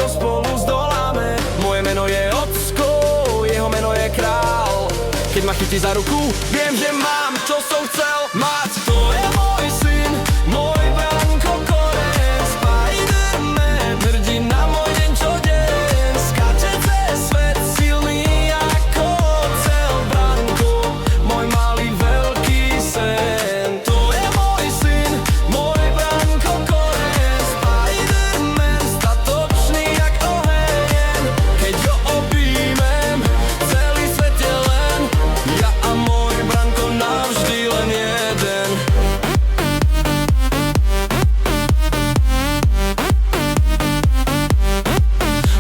to spolu zdoláme. Moje meno je Ocko, jeho meno je Král. Keď ma chytí za ruku, viem, že mám, čo som chcel mať. To je môj syn, môj Branko Koren, Spider-Man, hrdina môj deň čo deň. Skáče cez svet, silný ako ocel. Branko, môj malý veľký sen. To je môj syn, môj Branko Koren, Spider-Man, statočný jak oheň. Keď ho objímem, celý svet je len ja a môj Branko, navždy len jeden.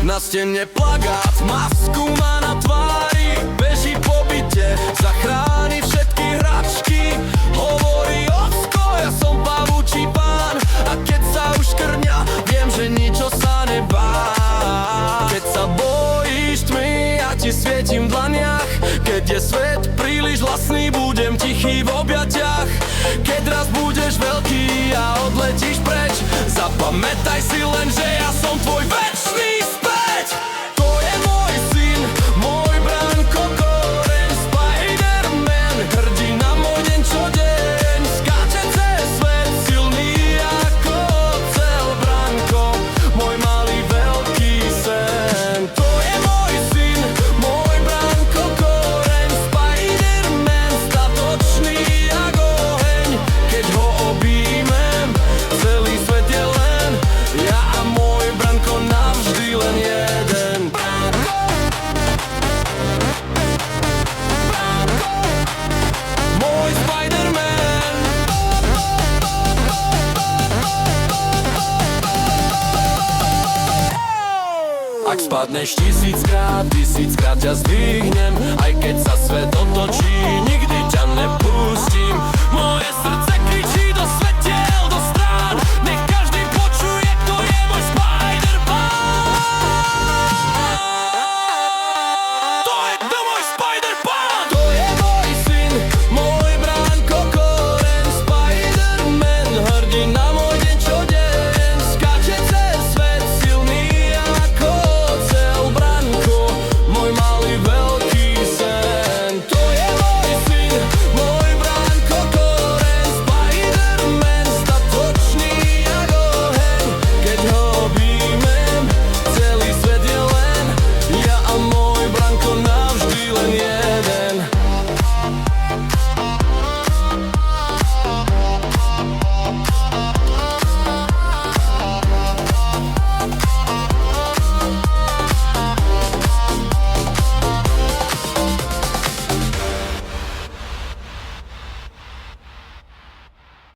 Na stene plagát, masku má na tvári, beží po byte, zachráni všetky hračky. Hovorí Ocko, ja som pavúčí pán, a keď sa už krňa, viem, že ničo sa nebá. Keď sa bojíš tmy, ja ti svietim v dlaniach. Keď je svet príliš hlasný, budem tichý v objatiach. Keď raz budeš veľký a odletíš preč, zapamätaj si len, že ja som tvoj večný späť. To je môj syn, môj Branko Koren, Spider-Man, hrdina môj deň čo deň. Skáče cez svet, silný ako ocel. Branko, môj malý veľký sen. To je môj syn, môj Branko Koren, Spider-Man, statočný jak oheň. Keď ho objímem, celý svet je len ja a môj Branko, navždy len jeden. Môj Spider-Man. Ak spadneš tisíckrát ťa zdvihnem. Aj keď sa svet otočí, nikdy ťa nepustím. Moje srdce